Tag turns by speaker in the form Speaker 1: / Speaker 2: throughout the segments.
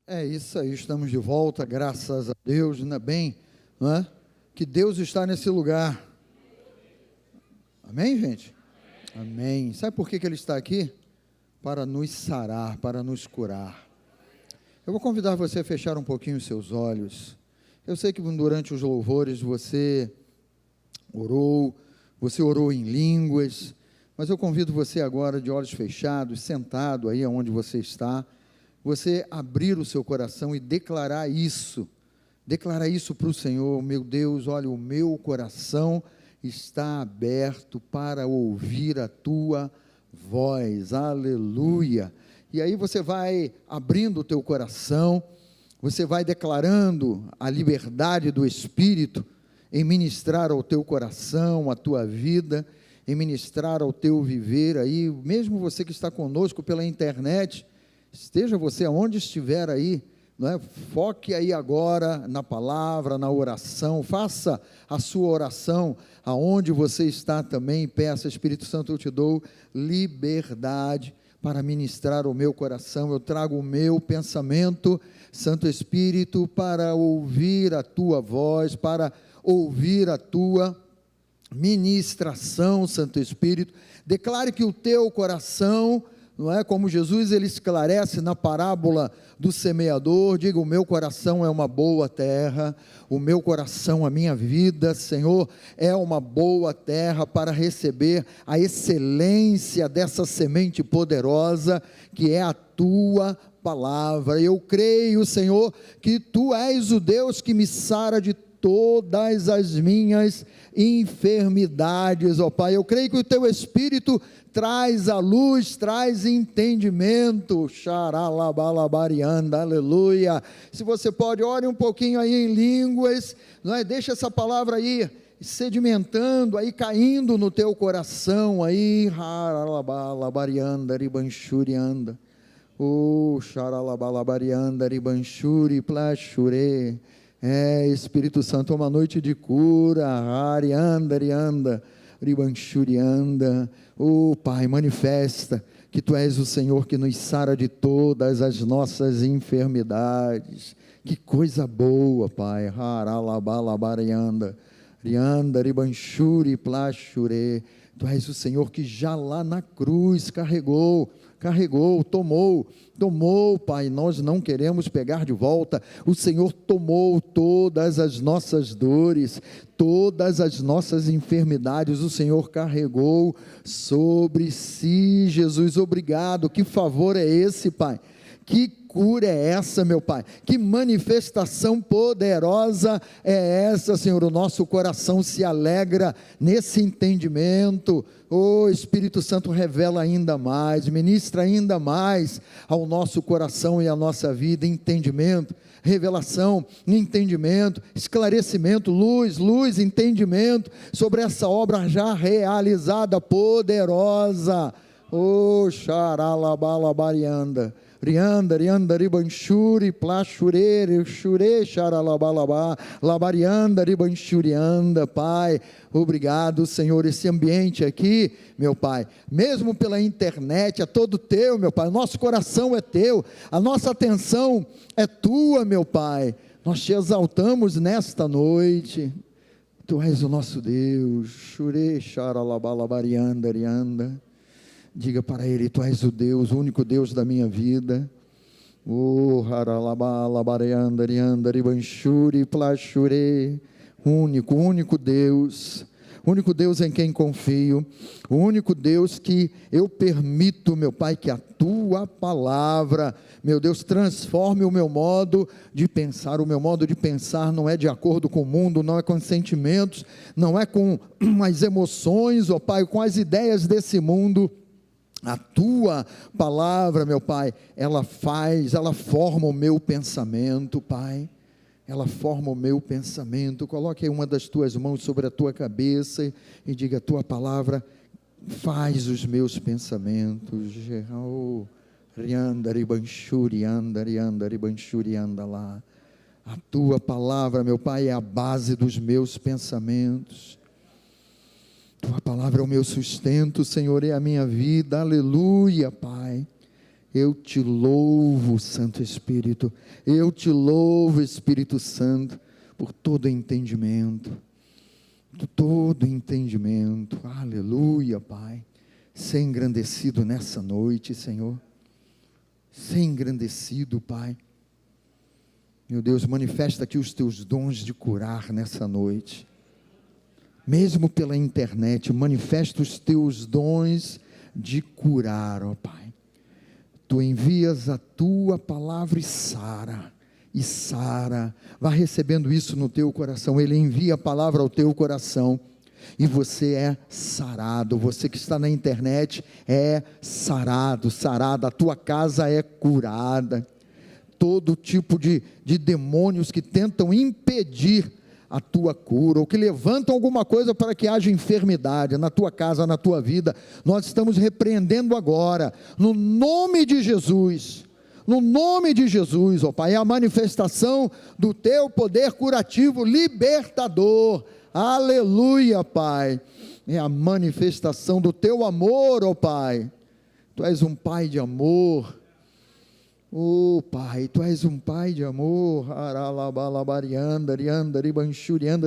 Speaker 1: É isso aí, estamos de volta, graças a Deus, ainda bem, não é? Que Deus está nesse lugar. Amém, gente? Amém. Sabe por que Ele está aqui? Para nos sarar, para nos curar. Eu vou convidar você a fechar um pouquinho os seus olhos. Eu sei que durante os louvores você orou em línguas, mas eu convido você agora, de olhos fechados, sentado aí onde você está, você abrir o seu coração e declarar isso para o Senhor. Meu Deus, olha, o meu coração está aberto para ouvir a tua voz, aleluia. E aí você vai abrindo o teu coração, você vai declarando a liberdade do Espírito em ministrar ao teu coração, à tua vida, em ministrar ao teu viver aí, mesmo você que está conosco pela internet, esteja você aonde estiver aí, não é? Foque aí agora na palavra, na oração, faça a sua oração aonde você está também, peça, Espírito Santo, eu te dou liberdade para ministrar o meu coração, eu trago o meu pensamento, Santo Espírito, para ouvir a tua voz, para ouvir a tua ministração, Santo Espírito. Declare que o teu coração, não é, como Jesus ele esclarece na parábola do semeador, diga: o meu coração é uma boa terra, o meu coração, a minha vida, Senhor, é uma boa terra para receber a excelência dessa semente poderosa, que é a tua palavra. Eu creio, Senhor, que tu és o Deus que me sara de todas as minhas enfermidades, ó Pai. Eu creio que o teu Espírito traz a luz, traz entendimento, xaralabalabarianda, aleluia. Se você pode, ore um pouquinho aí em línguas, não é? Deixa essa palavra aí sedimentando, aí caindo no teu coração, aí, xaralabalabarianda, ribanchurianda, xaralabalabarianda, ribanchuri, plashure. Espírito Santo, uma noite de cura, arianda, ribanchurianda. Pai, manifesta que tu és o Senhor que nos sara de todas as nossas enfermidades. Que coisa boa, Pai. Haralabalabarianda, rianda, ribanchuri, plashure. Tu és o Senhor que já lá na cruz carregou, tomou, Pai, nós não queremos pegar de volta. O Senhor tomou todas as nossas dores, todas as nossas enfermidades, o Senhor carregou sobre si. Jesus, obrigado. Que favor é esse, Pai? Que cura é essa, meu Pai? Que manifestação poderosa é essa, Senhor? O nosso coração se alegra nesse entendimento. Espírito Santo, revela ainda mais, ministra ainda mais ao nosso coração e à nossa vida, entendimento, revelação, entendimento, esclarecimento, luz, entendimento, sobre essa obra já realizada, poderosa. Xaralabalabarianda, rianda, ribanchuri, plashure, shure, xaralabalabá, labarianda, ribanchurianda. Pai, obrigado, Senhor, esse ambiente aqui, meu Pai, mesmo pela internet, é todo teu, meu Pai, o nosso coração é teu, a nossa atenção é tua, meu Pai, nós te exaltamos nesta noite, tu és o nosso Deus. Shure, xaralabalabarianda, rianda. Diga para Ele: tu és o Deus, o único Deus da minha vida. Único Deus em quem confio, o único Deus que eu permito, meu Pai, que a tua palavra, meu Deus, transforme o meu modo de pensar. O meu modo de pensar não é de acordo com o mundo, não é com os sentimentos, não é com as emoções, ó Pai, com as ideias desse mundo. A tua palavra, meu Pai, ela forma o meu pensamento, Pai, ela forma o meu pensamento. Coloque aí uma das tuas mãos sobre a tua cabeça e diga: a tua palavra faz os meus pensamentos. A tua palavra, meu Pai, é a base dos meus pensamentos. Tua palavra é o meu sustento, Senhor, é a minha vida, aleluia, Pai. Eu te louvo, Santo Espírito, eu te louvo, Espírito Santo, por todo entendimento, aleluia, Pai. Ser engrandecido nessa noite, Senhor, ser engrandecido, Pai. Meu Deus, manifesta aqui os teus dons de curar nessa noite, mesmo pela internet, manifesta os teus dons de curar, ó Pai. Tu envias a tua palavra e sara, vá recebendo isso no teu coração. Ele envia a palavra ao teu coração, e você é sarado. Você que está na internet é sarado, sarada, a tua casa é curada. Todo tipo de demônios que tentam impedir a tua cura, ou que levantam alguma coisa para que haja enfermidade na tua casa, na tua vida, nós estamos repreendendo agora, no nome de Jesus, ó Pai. É a manifestação do teu poder curativo, libertador, aleluia, Pai. É a manifestação do teu amor, ó Pai. Tu és um Pai de amor, oh Pai, Tu és um Pai de amor.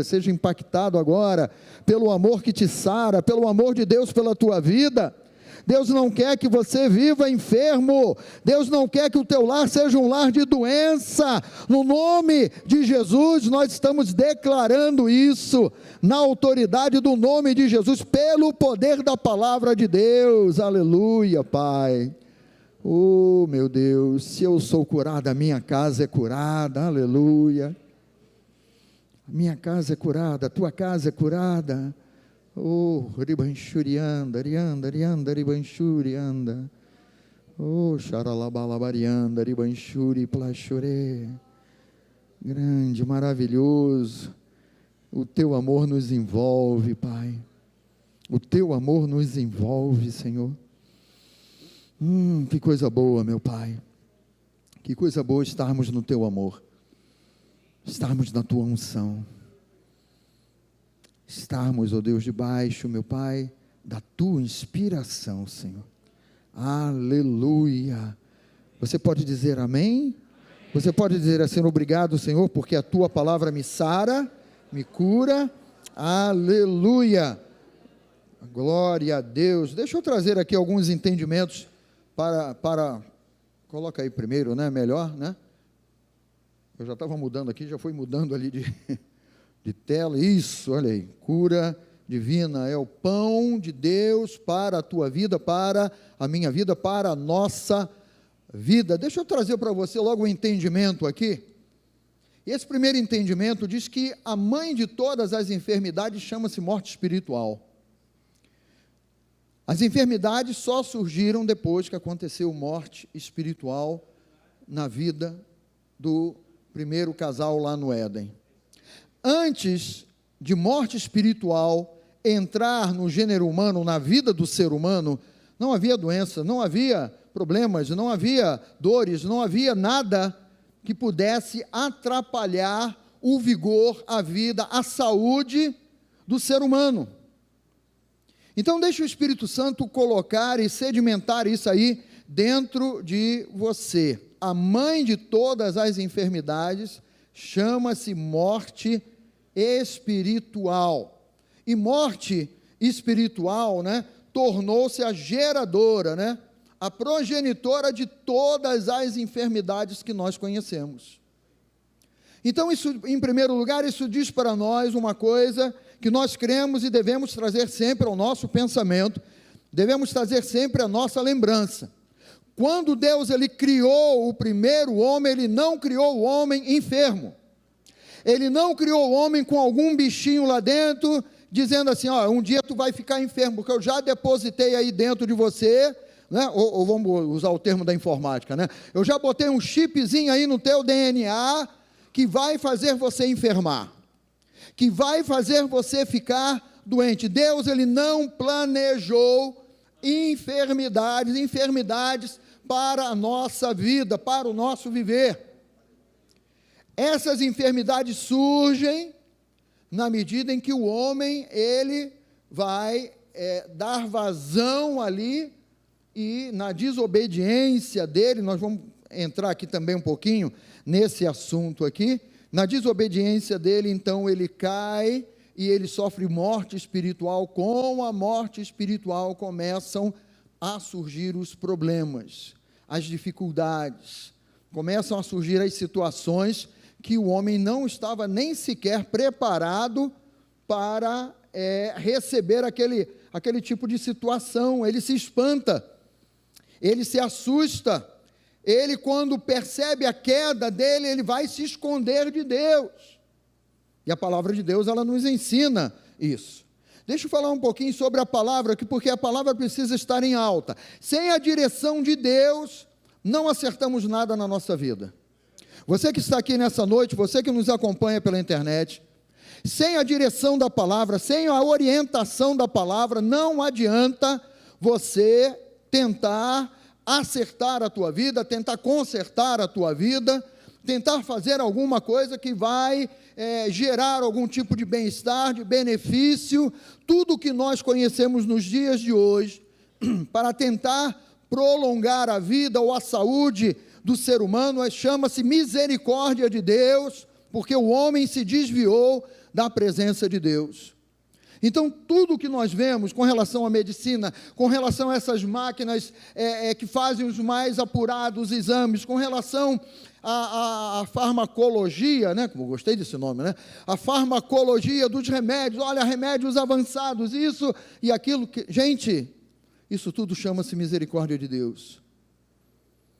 Speaker 1: Seja impactado agora pelo amor que te sara, pelo amor de Deus pela tua vida. Deus não quer que você viva enfermo, Deus não quer que o teu lar seja um lar de doença. No nome de Jesus nós estamos declarando isso, na autoridade do nome de Jesus, pelo poder da palavra de Deus, aleluia, Pai. Oh meu Deus, se eu sou curado, a minha casa é curada, aleluia. Minha casa é curada, a tua casa é curada. Oh, ribanchurianda, rianda, ribanchurianda. Oh, xaralabalabarianda, ribanchuri, plachore. Grande, maravilhoso. O teu amor nos envolve, Pai. O teu amor nos envolve, Senhor. Que coisa boa, meu Pai. Que coisa boa estarmos no teu amor, estarmos na tua unção, estarmos, ó Deus, debaixo, meu Pai, da tua inspiração, Senhor. Aleluia. Você pode dizer amém? Você pode dizer assim: obrigado, Senhor, porque a tua palavra me sara, me cura. Aleluia. Glória a Deus. Deixa eu trazer aqui alguns entendimentos coloca aí primeiro, né, melhor, né, eu já estava mudando aqui, já fui mudando ali de tela, isso, olha aí, cura divina, é o pão de Deus para a tua vida, para a minha vida, para a nossa vida. Deixa eu trazer para você logo um entendimento aqui. Esse primeiro entendimento diz que a mãe de todas as enfermidades chama-se morte espiritual. As enfermidades só surgiram depois que aconteceu morte espiritual na vida do primeiro casal lá no Éden. Antes de morte espiritual entrar no gênero humano, na vida do ser humano, não havia doença, não havia problemas, não havia dores, não havia nada que pudesse atrapalhar o vigor, a vida, a saúde do ser humano. Então deixa o Espírito Santo colocar e sedimentar isso aí dentro de você. A mãe de todas as enfermidades chama-se morte espiritual. E morte espiritual, né, tornou-se a geradora, né, a progenitora de todas as enfermidades que nós conhecemos. Então isso, em primeiro lugar, isso diz para nós uma coisa que nós cremos e devemos trazer sempre ao nosso pensamento, devemos trazer sempre a nossa lembrança. Quando Deus ele criou o primeiro homem, Ele não criou o homem enfermo, Ele não criou o homem com algum bichinho lá dentro, dizendo assim, ó, um dia tu vai ficar enfermo, porque eu já depositei aí dentro de você, né? Ou vamos usar o termo da informática, né? Eu já botei um chipzinho aí no teu DNA, que vai fazer você enfermar, que vai fazer você ficar doente. Deus, Ele não planejou enfermidades para a nossa vida, para o nosso viver. Essas enfermidades surgem na medida em que o homem, ele vai dar vazão ali e na desobediência dele, nós vamos entrar aqui também um pouquinho nesse assunto aqui, na desobediência dele, então ele cai e ele sofre morte espiritual. Com a morte espiritual começam a surgir os problemas, as dificuldades, começam a surgir as situações que o homem não estava nem sequer preparado para receber aquele tipo de situação. Ele se espanta, ele se assusta, ele, quando percebe a queda dele, ele vai se esconder de Deus, e a palavra de Deus, ela nos ensina isso. Deixa eu falar um pouquinho sobre a palavra aqui, porque a palavra precisa estar em alta. Sem a direção de Deus, não acertamos nada na nossa vida. Você que está aqui nessa noite, você que nos acompanha pela internet, sem a direção da palavra, sem a orientação da palavra, não adianta você tentar acertar a tua vida, tentar consertar a tua vida, tentar fazer alguma coisa que vai gerar algum tipo de bem-estar, de benefício. Tudo que nós conhecemos nos dias de hoje, para tentar prolongar a vida ou a saúde do ser humano, chama-se misericórdia de Deus, porque o homem se desviou da presença de Deus. Então, tudo que nós vemos com relação à medicina, com relação a essas máquinas que fazem os mais apurados exames, com relação à farmacologia, né? Como eu gostei desse nome, né? A farmacologia dos remédios, olha, remédios avançados, isso e aquilo. Gente, isso tudo chama-se misericórdia de Deus.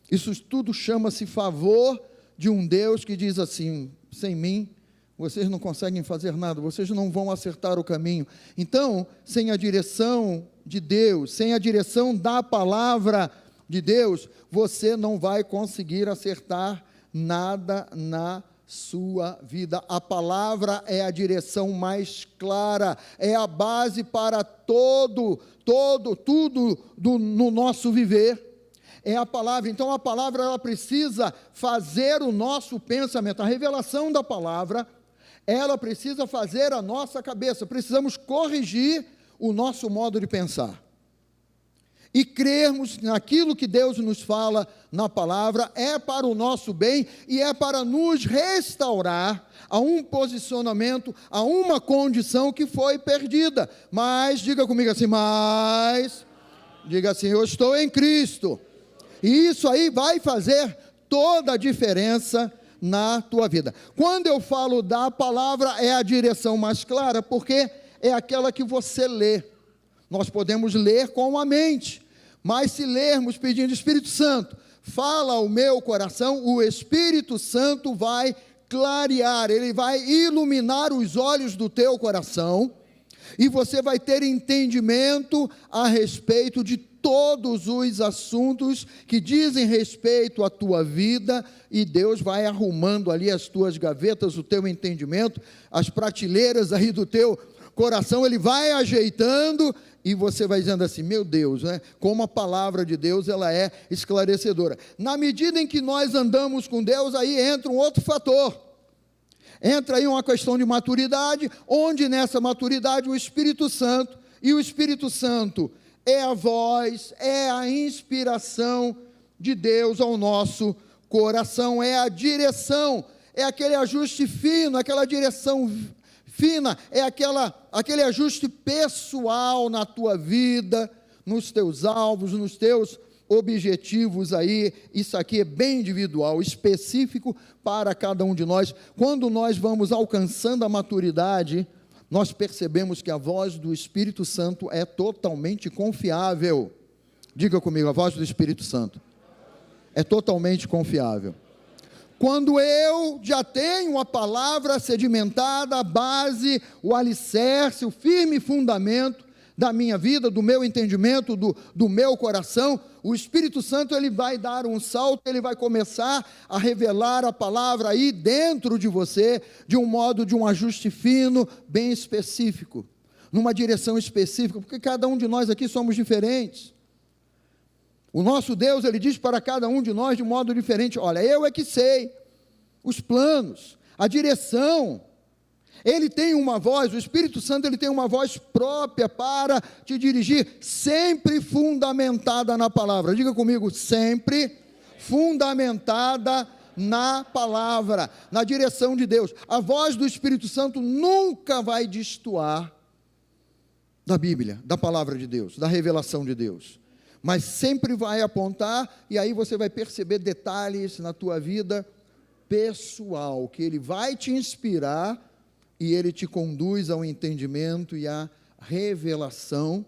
Speaker 1: Isso tudo chama-se favor de um Deus que diz assim: sem mim, vocês não conseguem fazer nada, vocês não vão acertar o caminho. Então, sem a direção de Deus, sem a direção da palavra de Deus, você não vai conseguir acertar nada na sua vida. A palavra é a direção mais clara, é a base para tudo no nosso viver. É a palavra. Então a palavra, ela precisa fazer o nosso pensamento, a revelação da palavra, ela precisa fazer a nossa cabeça, precisamos corrigir o nosso modo de pensar, e crermos naquilo que Deus nos fala na palavra, é para o nosso bem, e é para nos restaurar a um posicionamento, a uma condição que foi perdida. Mas, diga comigo assim, diga assim, eu estou em Cristo, e isso aí vai fazer toda a diferença na tua vida. Quando eu falo da palavra, é a direção mais clara, porque é aquela que você lê. Nós podemos ler com a mente, mas se lermos pedindo, Espírito Santo, fala ao meu coração, o Espírito Santo vai clarear, ele vai iluminar os olhos do teu coração, e você vai ter entendimento a respeito de todos os assuntos que dizem respeito à tua vida, e Deus vai arrumando ali as tuas gavetas, o teu entendimento, as prateleiras aí do teu coração, ele vai ajeitando, e você vai dizendo assim, meu Deus, né? Como a palavra de Deus, ela é esclarecedora. Na medida em que nós andamos com Deus, aí entra um outro fator, entra aí uma questão de maturidade, onde nessa maturidade o Espírito Santo, e o Espírito Santo é a voz, é a inspiração de Deus ao nosso coração, é a direção, é aquele ajuste fino, aquela direção fina, é aquele ajuste pessoal na tua vida, nos teus alvos, nos teus objetivos aí. Isso aqui é bem individual, específico para cada um de nós. Quando nós vamos alcançando a maturidade, nós percebemos que a voz do Espírito Santo é totalmente confiável. Diga comigo, a voz do Espírito Santo é totalmente confiável. Quando eu já tenho a palavra sedimentada, a base, o alicerce, o firme fundamento da minha vida, do meu entendimento, do meu coração, o Espírito Santo, ele vai dar um salto, ele vai começar a revelar a palavra aí dentro de você, de um modo, de um ajuste fino, bem específico, numa direção específica, porque cada um de nós aqui somos diferentes. O nosso Deus, ele diz para cada um de nós de modo diferente, olha, eu é que sei os planos, a direção, Ele tem uma voz, o Espírito Santo ele tem uma voz própria para te dirigir, sempre fundamentada na palavra. Diga comigo, sempre fundamentada na palavra, na direção de Deus. A voz do Espírito Santo nunca vai destoar da Bíblia, da palavra de Deus, da revelação de Deus, mas sempre vai apontar, e aí você vai perceber detalhes na tua vida pessoal, que ele vai te inspirar, e ele te conduz ao entendimento e à revelação,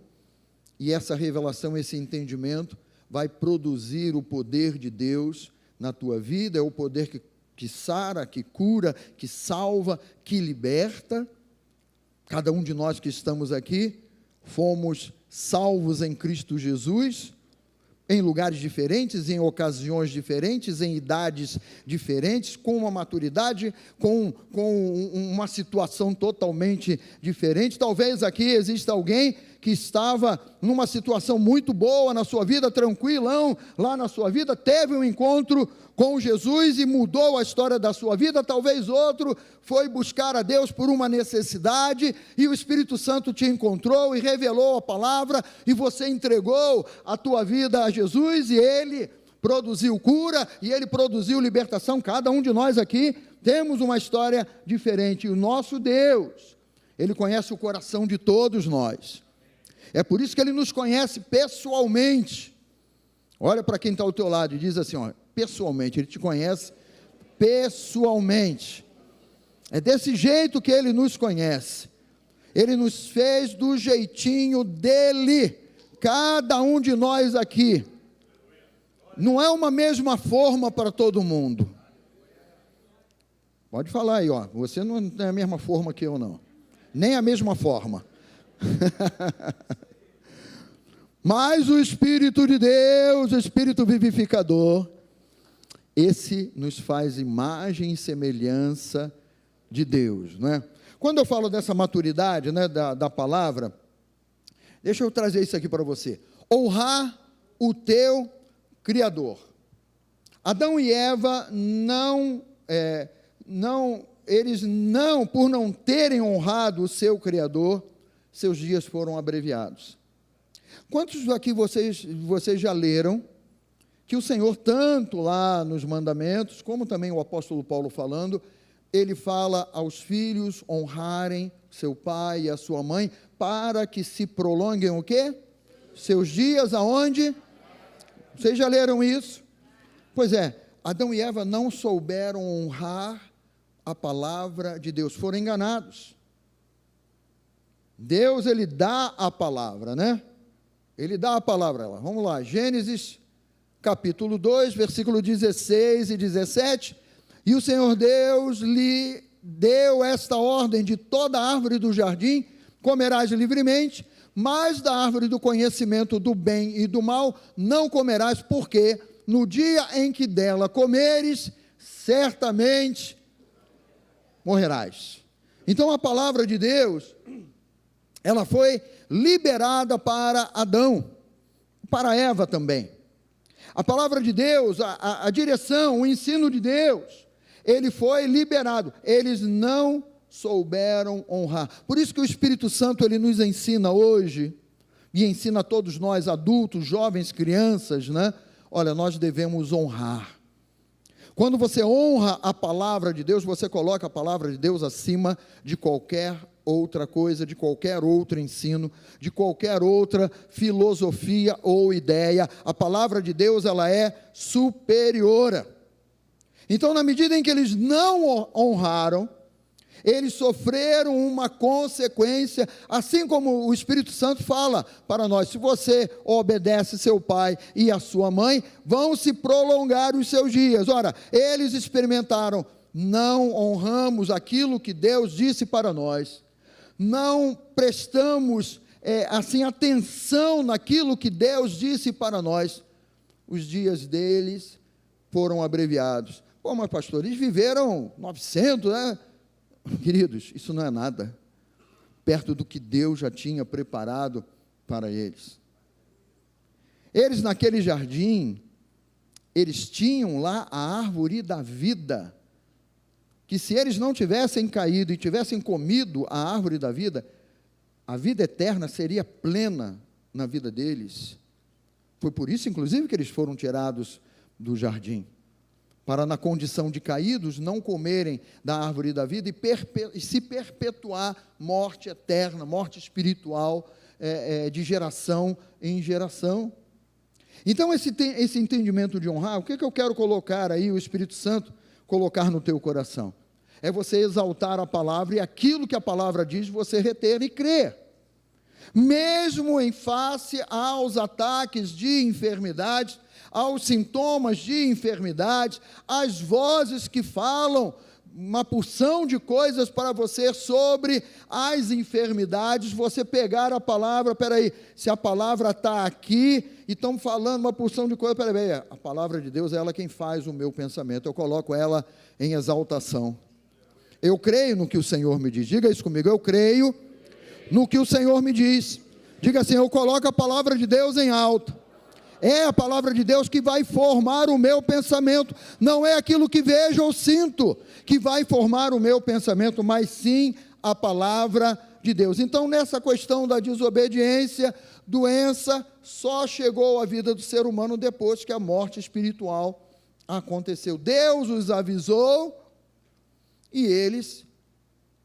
Speaker 1: e essa revelação, esse entendimento, vai produzir o poder de Deus na tua vida, é o poder que sara, que cura, que salva, que liberta. Cada um de nós que estamos aqui, fomos salvos em Cristo Jesus, em lugares diferentes, em ocasiões diferentes, em idades diferentes, com uma maturidade, com uma situação totalmente diferente. Talvez aqui exista alguém que estava numa situação muito boa na sua vida, tranquilão, lá na sua vida, teve um encontro com Jesus e mudou a história da sua vida. Talvez outro foi buscar a Deus por uma necessidade, e o Espírito Santo te encontrou e revelou a palavra, e você entregou a tua vida a Jesus, e Ele produziu cura, e Ele produziu libertação. Cada um de nós aqui temos uma história diferente, e o nosso Deus, Ele conhece o coração de todos nós. É por isso que Ele nos conhece pessoalmente. Olha para quem está ao teu lado e diz assim, ó, pessoalmente, Ele te conhece pessoalmente. É desse jeito que Ele nos conhece. Ele nos fez do jeitinho dEle, cada um de nós aqui. Não é uma mesma forma para todo mundo. Pode falar aí, ó, você não é a mesma forma que eu não, nem a mesma forma. Mas o Espírito de Deus, o Espírito vivificador, esse nos faz imagem e semelhança de Deus, não é? Quando eu falo dessa maturidade, né, da palavra, deixa eu trazer isso aqui para você. Honrar o teu Criador. Adão e Eva por não terem honrado o seu Criador, seus dias foram abreviados. Quantos aqui vocês já leram que o Senhor, tanto lá nos mandamentos, como também o apóstolo Paulo falando, ele fala aos filhos honrarem seu pai e a sua mãe, para que se prolonguem o quê? Seus dias aonde? Vocês já leram isso? Pois é, Adão e Eva não souberam honrar a palavra de Deus, foram enganados. Deus, Ele dá a palavra, né? Ele dá a palavra, vamos lá, Gênesis capítulo 2, versículo 16 e 17, e o Senhor Deus lhe deu esta ordem: de toda árvore do jardim comerás livremente, mas da árvore do conhecimento do bem e do mal não comerás, porque no dia em que dela comeres, certamente morrerás. Então a palavra de Deus, ela foi liberada para Adão, para Eva também. A palavra de Deus, a direção, o ensino de Deus, ele foi liberado. Eles não souberam honrar. Por isso que o Espírito Santo, ele nos ensina hoje, e ensina a todos nós, adultos, jovens, crianças, né? Olha, nós devemos honrar. Quando você honra a palavra de Deus, você coloca a palavra de Deus acima de qualquer outra coisa, de qualquer outro ensino, de qualquer outra filosofia ou ideia. A palavra de Deus, ela é superior. Então, na medida em que eles não honraram, eles sofreram uma consequência, assim como o Espírito Santo fala para nós: se você obedece seu pai e a sua mãe, vão se prolongar os seus dias. Ora, eles experimentaram: não honramos aquilo que Deus disse para nós, não prestamos atenção naquilo que Deus disse para nós, os dias deles foram abreviados. Pô, mas pastor, eles viveram 900, né? Queridos, isso não é nada, perto do que Deus já tinha preparado para eles. Eles naquele jardim, eles tinham lá a árvore da vida, que se eles não tivessem caído e tivessem comido a árvore da vida, a vida eterna seria plena na vida deles. Foi por isso, inclusive, que eles foram tirados do jardim, para na condição de caídos, não comerem da árvore da vida e se perpetuar morte eterna, morte espiritual, de geração em geração. Então, esse entendimento de honrar, o que eu quero colocar aí, o Espírito Santo colocar no teu coração? É você exaltar a palavra e aquilo que a palavra diz, você reter e crer. Mesmo em face aos ataques de enfermidades, aos sintomas de enfermidade, às vozes que falam uma porção de coisas para você sobre as enfermidades, você pegar a palavra, peraí, se a palavra está aqui, e estão falando uma porção de coisas, peraí, a palavra de Deus é ela quem faz o meu pensamento, eu coloco ela em exaltação. Eu creio no que o Senhor me diz. Diga isso comigo, eu creio no que o Senhor me diz. Diga assim, eu coloco a palavra de Deus em alto. É a palavra de Deus que vai formar o meu pensamento. Não é aquilo que vejo ou sinto que vai formar o meu pensamento, mas sim a palavra de Deus. Então, nessa questão da desobediência, doença só chegou à vida do ser humano depois que a morte espiritual aconteceu. Deus os avisou e eles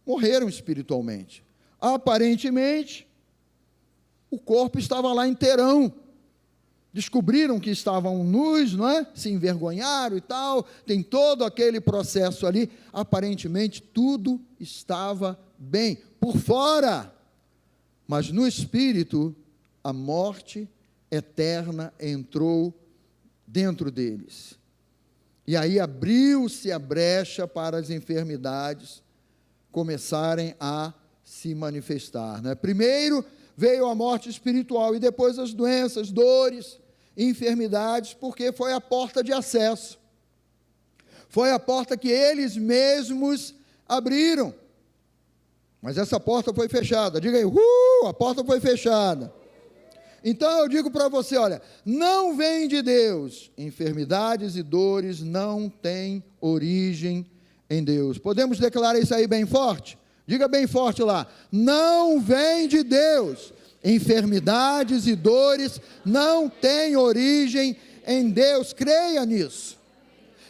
Speaker 1: morreram espiritualmente. Aparentemente, o corpo estava lá inteirão. Descobriram que estavam nus, não é? Se envergonharam e tal, tem todo aquele processo ali. Aparentemente, tudo estava bem, por fora. Mas no espírito, a morte eterna entrou dentro deles. E aí abriu-se a brecha para as enfermidades começarem a se manifestar, né? Primeiro veio a morte espiritual e depois as doenças, dores, enfermidades, porque foi a porta de acesso. Foi a porta que eles mesmos abriram. Mas essa porta foi fechada. Diga aí, a porta foi fechada. Então eu digo para você, olha, não vem de Deus. Enfermidades e dores não têm origem em Deus. Podemos declarar isso aí bem forte? Diga bem forte lá, não vem de Deus. Enfermidades e dores não têm origem em Deus. Creia nisso.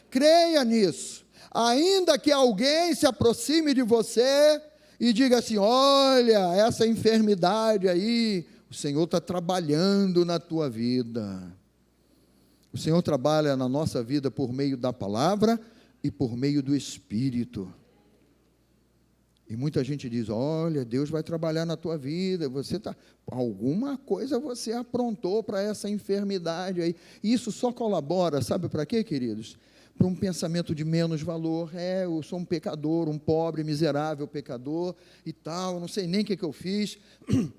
Speaker 1: Creia nisso. Ainda que alguém se aproxime de você e diga assim, olha, essa enfermidade aí, o Senhor está trabalhando na tua vida. O Senhor trabalha na nossa vida por meio da palavra e por meio do Espírito. E muita gente diz, olha, Deus vai trabalhar na tua vida, alguma coisa você aprontou para essa enfermidade aí. E isso só colabora, sabe para quê, queridos? Para um pensamento de menos valor. Eu sou um pecador, um pobre, miserável pecador e tal, não sei nem o que eu fiz,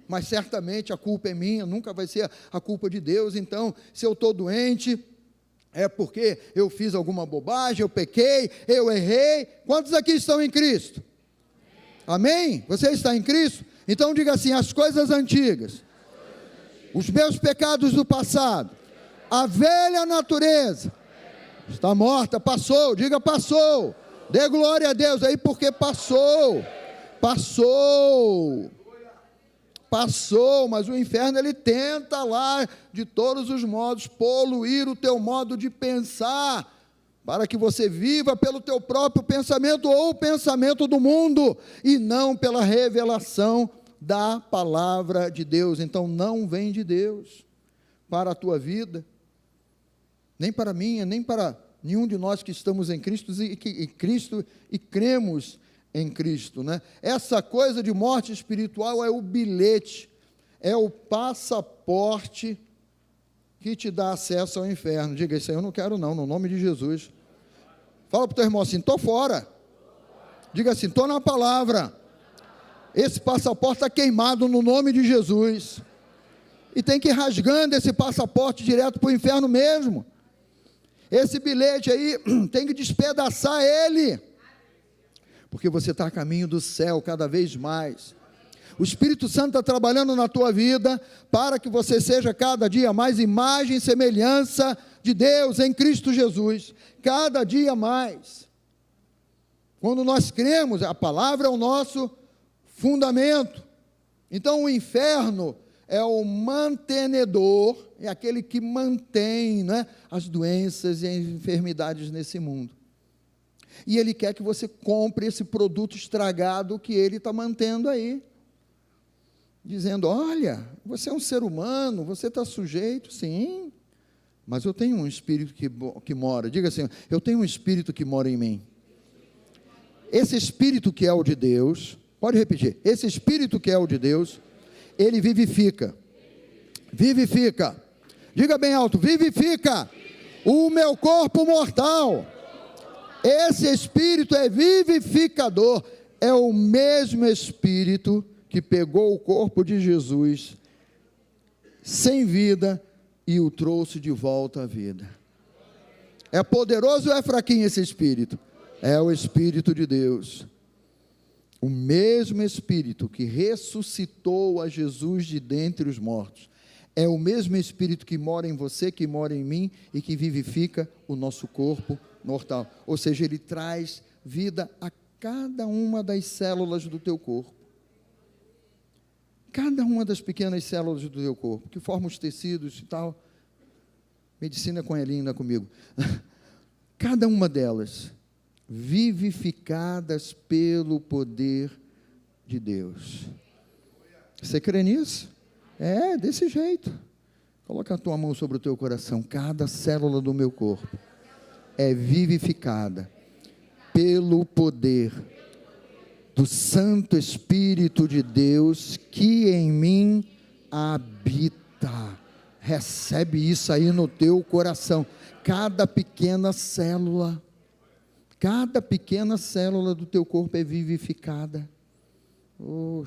Speaker 1: mas certamente a culpa é minha, nunca vai ser a culpa de Deus. Então, se eu estou doente, é porque eu fiz alguma bobagem, eu pequei, eu errei. Quantos aqui estão em Cristo? Amém? Você está em Cristo? Então diga assim, as coisas antigas, os meus pecados do passado, a velha natureza, está morta, passou, diga passou, dê glória a Deus aí porque passou, mas o inferno ele tenta lá de todos os modos poluir o teu modo de pensar, para que você viva pelo teu próprio pensamento ou o pensamento do mundo, e não pela revelação da palavra de Deus. Então não vem de Deus para a tua vida, nem para a minha, nem para nenhum de nós que estamos em Cristo e cremos em Cristo, né? Essa coisa de morte espiritual é o bilhete, é o passaporte que te dá acesso ao inferno. Diga isso aí, eu não quero não, no nome de Jesus. Fala para o teu irmão assim, estou fora. Diga assim, estou na palavra. Esse passaporte está queimado no nome de Jesus. E tem que ir rasgando esse passaporte direto para o inferno mesmo. Esse bilhete aí, tem que despedaçar ele. Porque você está a caminho do céu cada vez mais. O Espírito Santo está trabalhando na tua vida para que você seja cada dia mais imagem e semelhança de Deus em Cristo Jesus. Cada dia mais. Quando nós cremos, a palavra é o nosso fundamento. Então o inferno é o mantenedor, é aquele que mantém, né, as doenças e as enfermidades nesse mundo. E ele quer que você compre esse produto estragado que ele está mantendo aí. Dizendo, olha, você é um ser humano, você está sujeito, sim, mas eu tenho um espírito que mora, diga assim, eu tenho um espírito que mora em mim. Esse espírito que é o de Deus, pode repetir, esse espírito que é o de Deus, ele vivifica, diga bem alto, vivifica o meu corpo mortal. Esse espírito é vivificador, é o mesmo espírito que pegou o corpo de Jesus sem vida e o trouxe de volta à vida. É poderoso ou é fraquinho esse espírito? É o Espírito de Deus. O mesmo Espírito que ressuscitou a Jesus de dentre os mortos, é o mesmo Espírito que mora em você, que mora em mim e que vivifica o nosso corpo mortal. Ou seja, ele traz vida a cada uma das células do teu corpo. Cada uma das pequenas células do teu corpo, que formam os tecidos e tal. Medicina com Elinda comigo. Cada uma delas vivificadas pelo poder de Deus. Você crê nisso? É, desse jeito. Coloca a tua mão sobre o teu coração. Cada célula do meu corpo é vivificada pelo poder do Santo Espírito de Deus que em mim habita. Recebe isso aí no teu coração. Cada pequena célula do teu corpo é vivificada. Oh,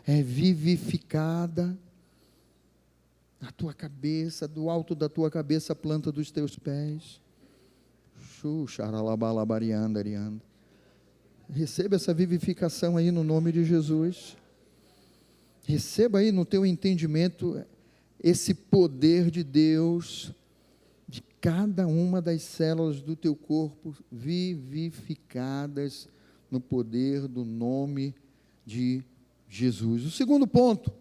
Speaker 1: é vivificada. Na tua cabeça, do alto da tua cabeça, a planta dos teus pés. Receba essa vivificação aí no nome de Jesus. Receba aí no teu entendimento esse poder de Deus, de cada uma das células do teu corpo vivificadas no poder do nome de Jesus. O segundo ponto,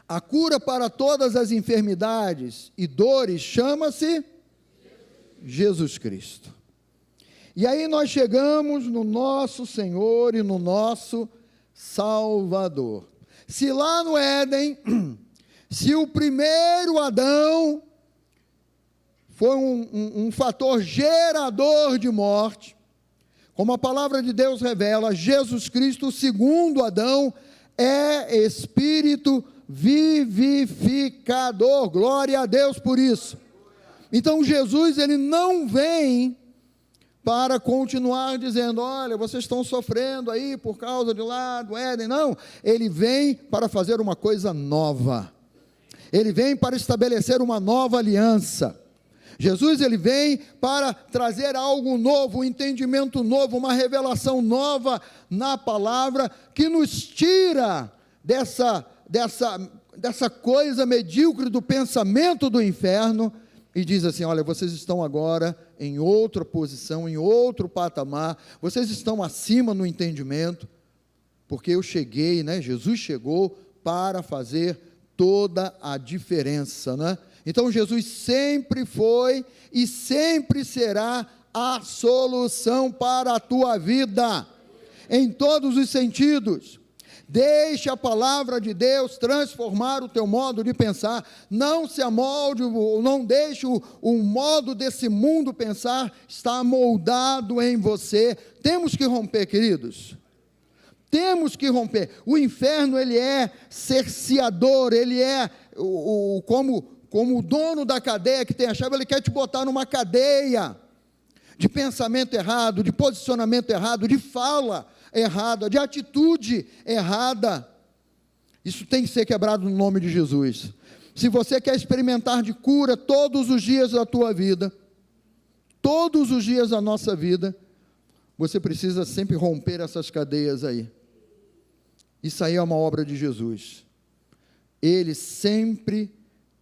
Speaker 1: a cura para todas as enfermidades e dores chama-se Jesus Cristo. E aí nós chegamos no nosso Senhor e no nosso Salvador. Se lá no Éden, se o primeiro Adão foi um fator gerador de morte, como a palavra de Deus revela, Jesus Cristo, o segundo Adão, é Espírito vivificador. Glória a Deus por isso. Então Jesus, ele não vem para continuar dizendo, olha, vocês estão sofrendo aí por causa de lá do Éden. Não, ele vem para fazer uma coisa nova. Ele vem para estabelecer uma nova aliança. Jesus, ele vem para trazer algo novo, um entendimento novo, uma revelação nova na palavra, que nos tira dessa coisa medíocre do pensamento do inferno, e diz assim, olha, vocês estão agora em outra posição, em outro patamar, vocês estão acima no entendimento, porque eu cheguei, né? Jesus chegou para fazer toda a diferença, né? Então Jesus sempre foi e sempre será a solução para a tua vida, em todos os sentidos. Deixe a palavra de Deus transformar o teu modo de pensar, não se amolde, não deixe o modo desse mundo pensar estar moldado em você. Temos que romper, queridos, temos que romper. O inferno, ele é cerceador, ele é como o dono da cadeia que tem a chave, ele quer te botar numa cadeia de pensamento errado, de posicionamento errado, de fala errada, de atitude errada. Isso tem que ser quebrado no nome de Jesus. Se você quer experimentar de cura todos os dias da tua vida, todos os dias da nossa vida, você precisa sempre romper essas cadeias aí. Isso aí é uma obra de Jesus. Ele sempre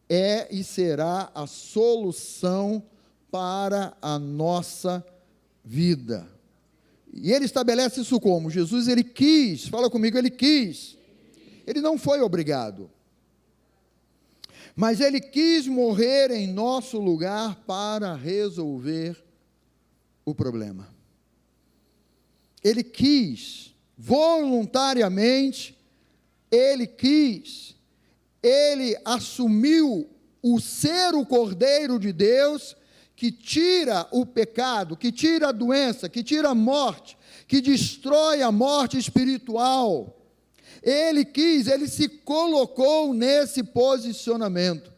Speaker 1: é e será a solução para a nossa vida. E ele estabelece isso como? Jesus, ele quis, fala comigo, ele quis. Ele não foi obrigado. Mas ele quis morrer em nosso lugar para resolver o problema. Ele quis, voluntariamente, ele quis, ele assumiu o ser o Cordeiro de Deus, que tira o pecado, que tira a doença, que tira a morte, que destrói a morte espiritual. Ele quis, ele se colocou nesse posicionamento.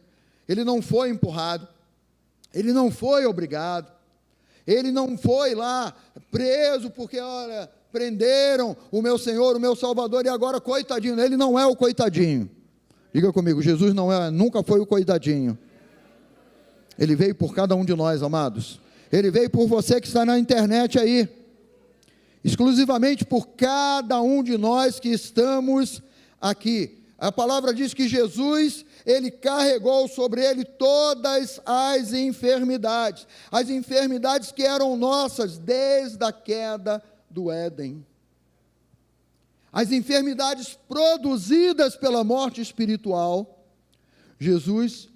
Speaker 1: Ele não foi empurrado, ele não foi obrigado, ele não foi lá preso porque, olha, prenderam o meu Senhor, o meu Salvador, e agora coitadinho. Ele não é o coitadinho. Diga comigo, Jesus nunca foi o coitadinho. Ele veio por cada um de nós, amados. Ele veio por você que está na internet aí. Exclusivamente por cada um de nós que estamos aqui. A palavra diz que Jesus, ele carregou sobre ele todas as enfermidades que eram nossas desde a queda do Éden. As enfermidades produzidas pela morte espiritual, Jesus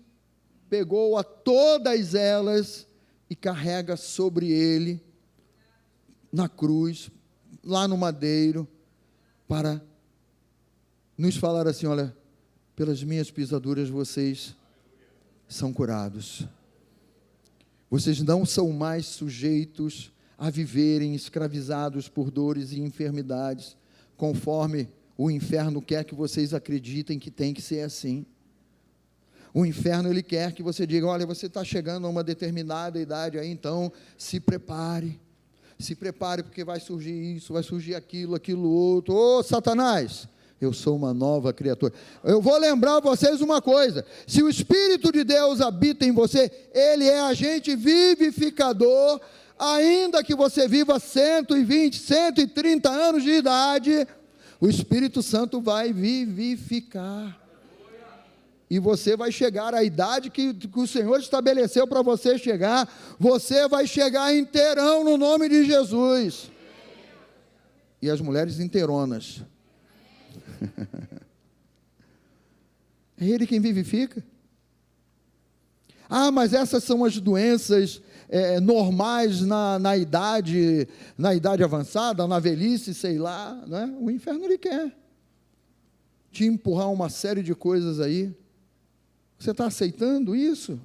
Speaker 1: pegou a todas elas e carrega sobre ele, na cruz, lá no madeiro, para nos falar assim: olha, pelas minhas pisaduras vocês são curados. Vocês não são mais sujeitos a viverem escravizados por dores e enfermidades, conforme o inferno quer que vocês acreditem que tem que ser assim. O inferno, ele quer que você diga: olha, você está chegando a uma determinada idade aí, então se prepare, porque vai surgir isso, vai surgir aquilo outro. Ô Satanás, eu sou uma nova criatura. Eu vou lembrar vocês uma coisa: se o Espírito de Deus habita em você, ele é agente vivificador. Ainda que você viva 120, 130 anos de idade, o Espírito Santo vai vivificar. E você vai chegar à idade que o Senhor estabeleceu para você chegar. Você vai chegar inteirão no nome de Jesus. E as mulheres inteironas. É Ele quem vivifica. Ah, mas essas são as doenças normais na idade avançada, na velhice, sei lá, né? O inferno, ele quer te empurrar uma série de coisas aí. Você está aceitando isso?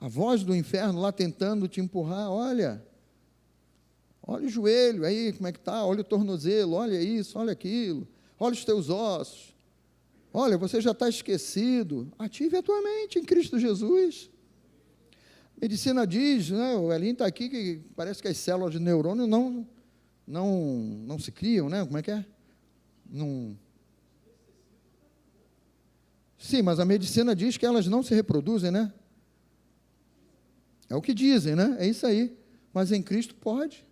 Speaker 1: A voz do inferno lá tentando te empurrar: olha o joelho aí, como é que está, olha o tornozelo, olha isso, olha aquilo, olha os teus ossos, olha, você já está esquecido. Ative a tua mente em Cristo Jesus. A medicina diz, né, o Elinho está aqui, que parece que as células de neurônio não se criam, né? Como é que é? Sim, mas a medicina diz que elas não se reproduzem, né? É o que dizem, né? É isso aí. Mas em Cristo pode.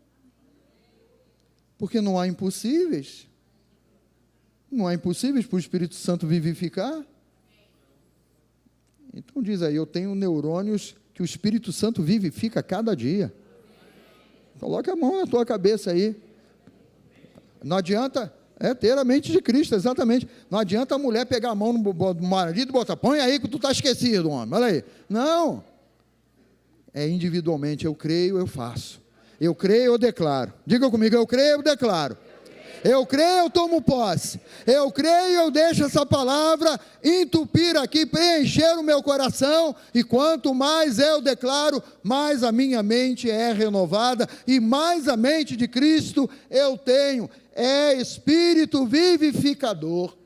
Speaker 1: Porque não há impossíveis. Não há impossíveis para o Espírito Santo vivificar. Então diz aí: eu tenho neurônios que o Espírito Santo vivifica cada dia. Coloque a mão na tua cabeça aí. Não adianta... ter a mente de Cristo, exatamente. Não adianta a mulher pegar a mão do marido e botar: põe aí que tu está esquecido, homem, olha aí. Não. É individualmente: eu creio, eu faço. Eu creio, eu declaro. Diga comigo: eu creio, eu declaro. Eu creio, eu tomo posse. Eu creio, eu deixo essa palavra entupir aqui, preencher o meu coração. E quanto mais eu declaro, mais a minha mente é renovada e mais a mente de Cristo eu tenho. É Espírito vivificador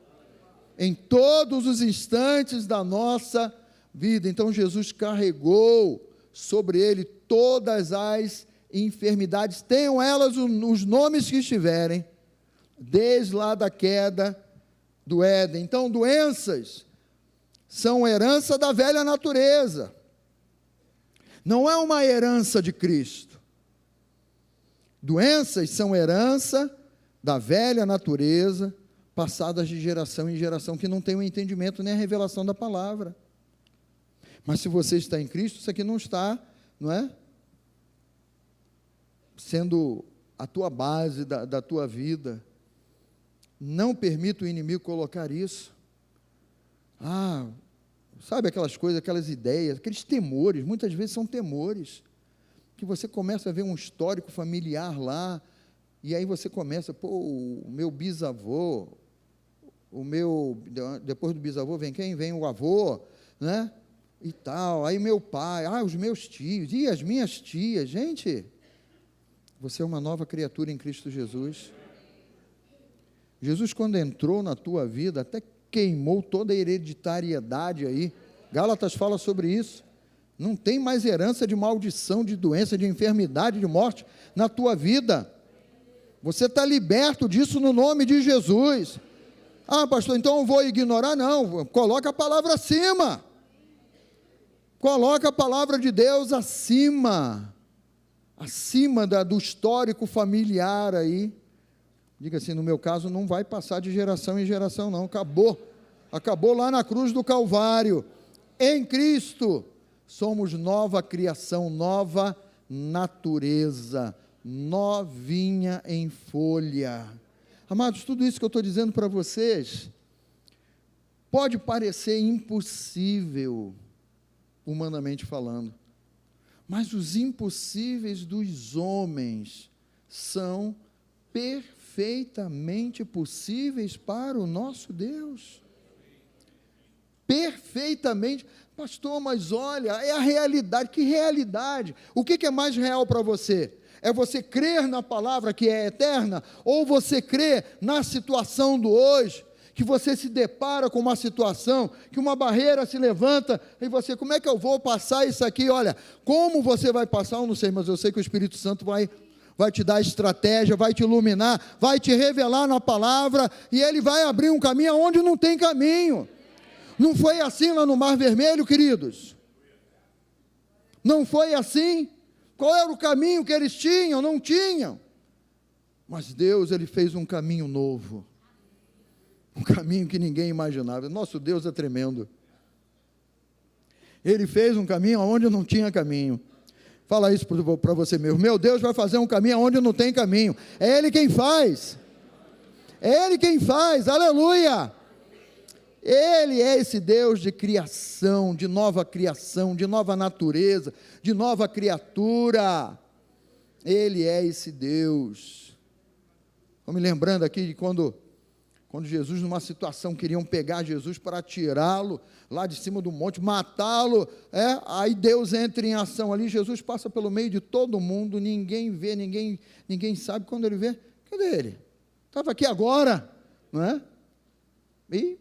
Speaker 1: em todos os instantes da nossa vida. Então Jesus carregou sobre ele todas as enfermidades, tenham elas os nomes que estiverem, desde lá da queda do Éden. Então, doenças são herança da velha natureza, não é uma herança de Cristo. Doenças são herança da velha natureza, passadas de geração em geração, que não tem o entendimento nem a revelação da palavra. Mas se você está em Cristo, isso aqui não está não é? Sendo a tua base da tua vida. Não permita o inimigo colocar isso. Sabe aquelas coisas, aquelas ideias, aqueles temores, muitas vezes são temores, que você começa a ver um histórico familiar lá, e aí você começa, o meu bisavô, depois do bisavô vem quem? Vem o avô, né? E tal, aí meu pai, os meus tios, e as minhas tias, gente, você é uma nova criatura em Cristo Jesus. Jesus, quando entrou na tua vida, até queimou toda a hereditariedade aí. Gálatas fala sobre isso. Não tem mais herança de maldição, de doença, de enfermidade, de morte na tua vida. Você está liberto disso no nome de Jesus. Pastor, então eu vou ignorar? Não, coloca a palavra acima. Coloca a palavra de Deus acima do histórico familiar aí. Diga assim, no meu caso, não vai passar de geração em geração, não. Acabou lá na cruz do Calvário. Em Cristo, somos nova criação, nova natureza, novinha em folha. Amados, tudo isso que eu estou dizendo para vocês, pode parecer impossível, humanamente falando, mas os impossíveis dos homens são perfeitamente possíveis para o nosso Deus. Perfeitamente. Pastor, mas olha, é a realidade. Que realidade? O que é mais real para você? É você crer na palavra que é eterna? Ou você crer na situação do hoje? Que você se depara com uma situação, que uma barreira se levanta, e você, como é que eu vou passar isso aqui? Olha, como você vai passar, eu não sei, mas eu sei que o Espírito Santo vai te dar estratégia, vai te iluminar, vai te revelar na palavra, e Ele vai abrir um caminho onde não tem caminho. Não foi assim lá no Mar Vermelho, queridos? Não foi assim? Qual era o caminho que eles tinham? Não tinham. Mas Deus, Ele fez um caminho novo. Um caminho que ninguém imaginava. Nosso Deus é tremendo. Ele fez um caminho onde não tinha caminho. Fala isso para você mesmo. Meu Deus vai fazer um caminho onde não tem caminho. É Ele quem faz. É Ele quem faz. Aleluia. Ele é esse Deus de criação, de nova natureza, de nova criatura. Ele é esse Deus. Estou me lembrando aqui de quando Jesus, numa situação, queriam pegar Jesus para tirá-lo lá de cima do monte, matá-lo, aí Deus entra em ação ali, Jesus passa pelo meio de todo mundo, ninguém vê, ninguém sabe. Quando ele vê, cadê ele? Estava aqui agora, não é? E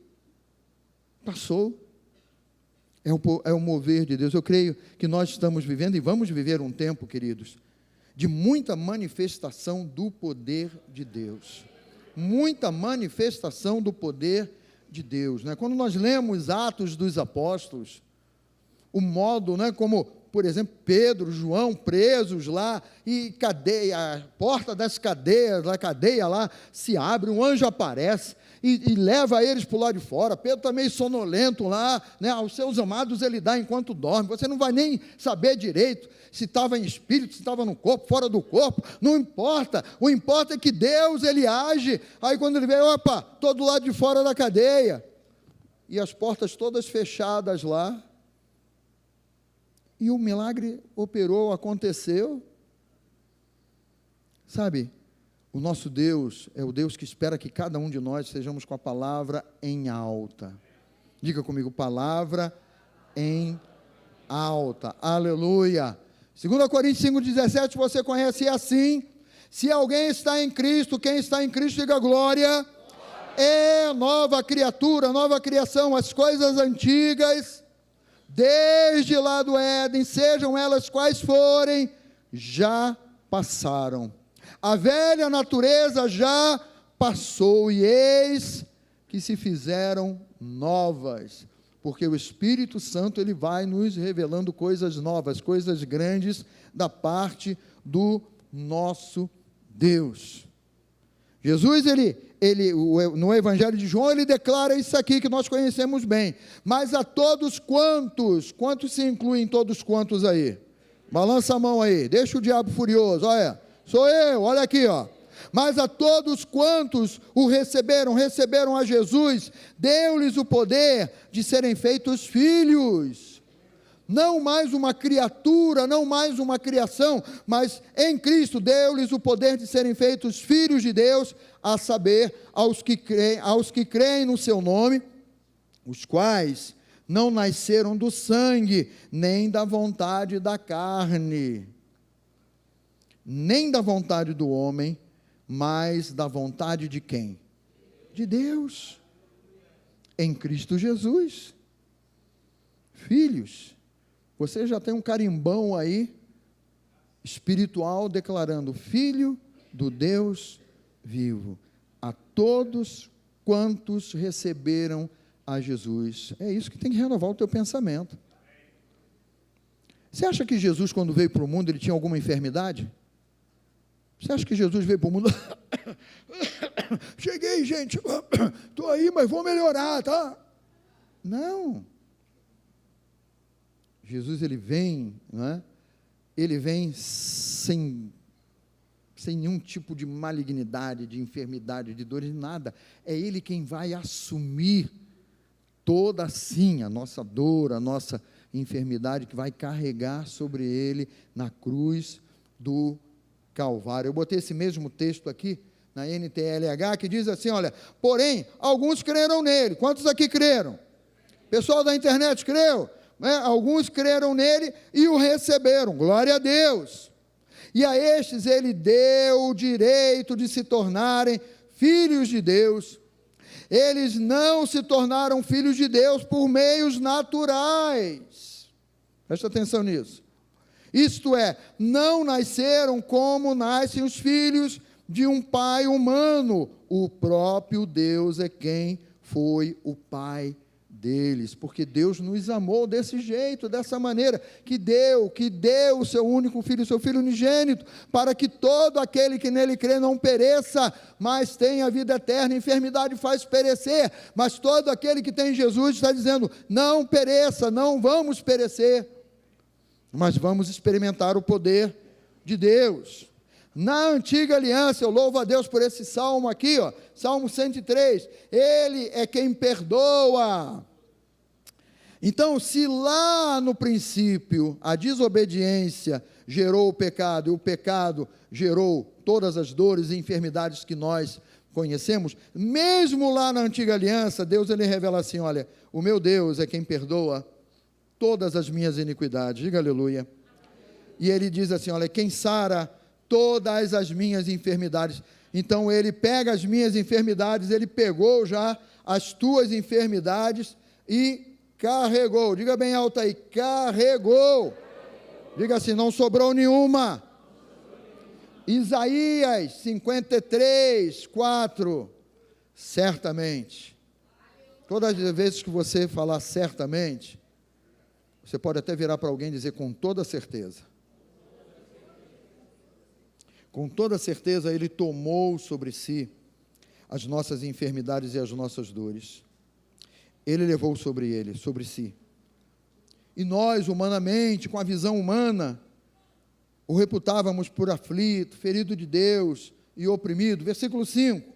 Speaker 1: passou. É o mover de Deus. Eu creio que nós estamos vivendo e vamos viver um tempo, queridos, de muita manifestação do poder de Deus. Muita manifestação do poder de Deus, né? Quando nós lemos Atos dos Apóstolos, o modo, né, como, por exemplo, Pedro, João, presos lá, e a porta das cadeias, a cadeia lá, se abre, um anjo aparece, e leva eles para o lado de fora. Pedro está meio sonolento lá, né? Aos seus amados ele dá enquanto dorme, você não vai nem saber direito, se estava em espírito, se estava no corpo, fora do corpo, não importa, o importa é que Deus, Ele age. Aí quando ele vê, estou do lado de fora da cadeia, e as portas todas fechadas lá, e o milagre operou, aconteceu. Sabe, o nosso Deus é o Deus que espera que cada um de nós sejamos com a palavra em alta. Diga comigo, palavra em alta, aleluia. 2 Coríntios 5,17, você conhece assim: se alguém está em Cristo, quem está em Cristo, diga glória. É nova criatura, nova criação, as coisas antigas, desde lá do Éden, sejam elas quais forem, já passaram. A velha natureza já passou, e eis que se fizeram novas. Porque o Espírito Santo, ele vai nos revelando coisas novas, coisas grandes da parte do nosso Deus. Jesus, no Evangelho de João, ele declara isso aqui que nós conhecemos bem. Mas a todos quantos se incluem todos quantos aí? Balança a mão aí, deixa o diabo furioso, olha, sou eu, olha aqui, ó. Mas a todos quantos o receberam a Jesus, deu-lhes o poder de serem feitos filhos. Não mais uma criatura, não mais uma criação, mas em Cristo deu-lhes o poder de serem feitos filhos de Deus, a saber, aos que creem no seu nome, os quais não nasceram do sangue, nem da vontade da carne, nem da vontade do homem, mas da vontade de quem? De Deus, em Cristo Jesus. Filhos, você já tem um carimbão aí, espiritual, declarando, filho do Deus vivo, a todos quantos receberam a Jesus. É isso que tem que renovar o teu pensamento. Você acha que Jesus, quando veio para o mundo, ele tinha alguma enfermidade? Você acha que Jesus veio para o mundo? Cheguei, gente, estou aí, mas vou melhorar, tá? Não. Jesus, ele vem, não é? Ele vem sem nenhum tipo de malignidade, de enfermidade, de dor, de nada. É ele quem vai assumir toda assim a nossa dor, a nossa enfermidade, que vai carregar sobre ele na cruz do Calvário. Eu botei esse mesmo texto aqui na NTLH, que diz assim, olha, porém, alguns creram nele. Quantos aqui creram? Pessoal da internet creu? Alguns creram nele e o receberam, glória a Deus. E a estes ele deu o direito de se tornarem filhos de Deus. Eles não se tornaram filhos de Deus por meios naturais. Presta atenção nisso. Isto é, não nasceram como nascem os filhos de um pai humano. O próprio Deus é quem foi o pai deles, porque Deus nos amou desse jeito, dessa maneira, que deu o seu único filho, o seu filho unigênito, para que todo aquele que nele crê não pereça, mas tenha a vida eterna. A enfermidade faz perecer, mas todo aquele que tem Jesus está dizendo, não pereça, não vamos perecer, mas vamos experimentar o poder de Deus. Na antiga aliança, eu louvo a Deus por esse salmo aqui, ó, Salmo 103, ele é quem perdoa. Então, se lá no princípio a desobediência gerou o pecado, e o pecado gerou todas as dores e enfermidades que nós conhecemos, mesmo lá na antiga aliança, Deus ele revela assim, olha, o meu Deus é quem perdoa todas as minhas iniquidades, diga aleluia. E ele diz assim, olha, quem sara todas as minhas enfermidades. Então ele pega as minhas enfermidades, ele pegou já as tuas enfermidades e carregou, diga bem alto aí, carregou, diga assim, não sobrou nenhuma. Isaías 53, 4, certamente. Todas as vezes que você falar certamente, você pode até virar para alguém e dizer com toda certeza. Com toda certeza, ele tomou sobre si as nossas enfermidades e as nossas dores. Ele levou sobre si. E nós, humanamente, com a visão humana, o reputávamos por aflito, ferido de Deus e oprimido. Versículo 5.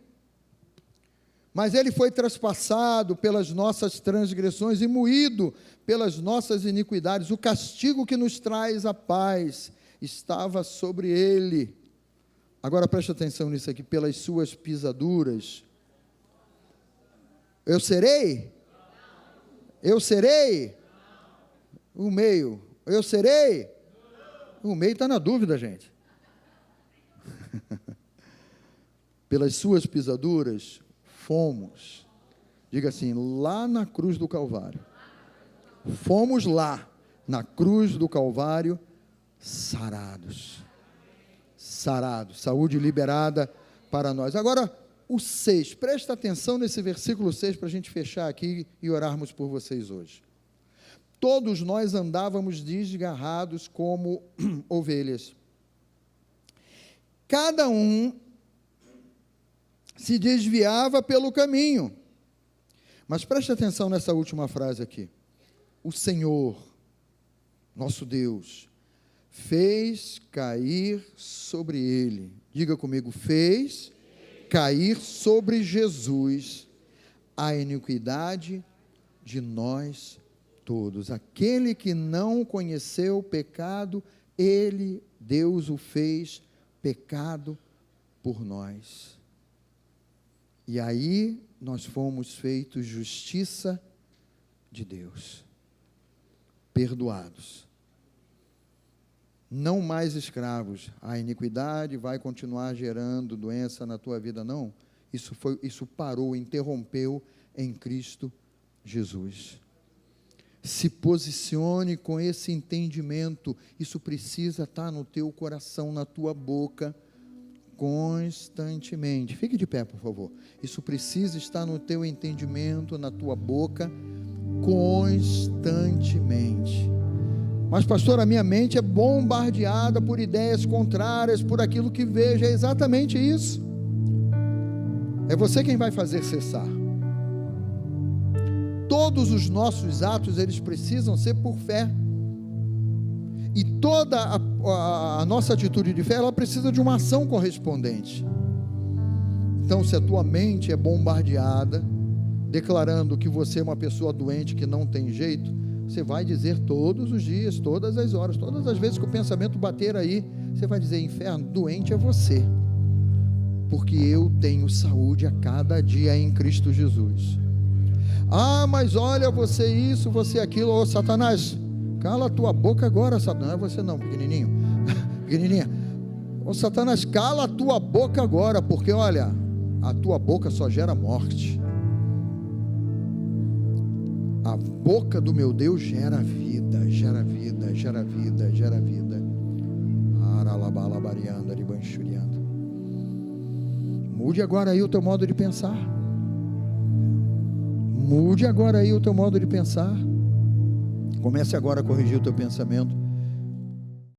Speaker 1: Mas ele foi traspassado pelas nossas transgressões e moído pelas nossas iniquidades. O castigo que nos traz a paz estava sobre ele. Agora preste atenção nisso aqui, pelas suas pisaduras. Eu serei? Eu serei? O meio. Eu serei? O meio está na dúvida, gente. Pelas suas pisaduras, fomos. Diga assim, lá na cruz do Calvário. Fomos lá, na cruz do Calvário, sarados. Sarados, saúde liberada para nós. Agora, o 6, presta atenção nesse versículo 6 para a gente fechar aqui e orarmos por vocês hoje. Todos nós andávamos desgarrados como ovelhas. Cada um se desviava pelo caminho. Mas preste atenção nessa última frase aqui. O Senhor, nosso Deus, fez cair sobre ele. Diga comigo, fez cair sobre Jesus a iniquidade de nós todos. Aquele que não conheceu o pecado, ele, Deus, o fez pecado por nós. E aí nós fomos feitos justiça de Deus, perdoados, não mais escravos. A iniquidade vai continuar gerando doença na tua vida, não. Isso parou, interrompeu em Cristo Jesus. Se posicione com esse entendimento. Isso precisa estar no teu coração, na tua boca, constantemente. Fique de pé, por favor. Isso precisa estar no teu entendimento, na tua boca, constantemente. Mas, pastor, a minha mente é bombardeada por ideias contrárias, por aquilo que vejo. É exatamente isso. É você quem vai fazer cessar. Todos os nossos atos, eles precisam ser por fé. E toda a nossa atitude de fé, ela precisa de uma ação correspondente. Então, se a tua mente é bombardeada, declarando que você é uma pessoa doente, que não tem jeito, você vai dizer todos os dias, todas as horas, todas as vezes que o pensamento bater aí, você vai dizer: inferno, doente é você, porque eu tenho saúde a cada dia em Cristo Jesus. Ah, mas olha, você isso, você aquilo. Ô Satanás, cala a tua boca agora, Satanás. Não é você não, pequenininho, pequenininha. Ô Satanás, cala a tua boca agora, porque olha, a tua boca só gera morte. A boca do meu Deus gera vida, gera vida, gera vida, gera vida. Mude agora aí o teu modo de pensar. Mude agora aí o teu modo de pensar. Comece agora a corrigir o teu pensamento.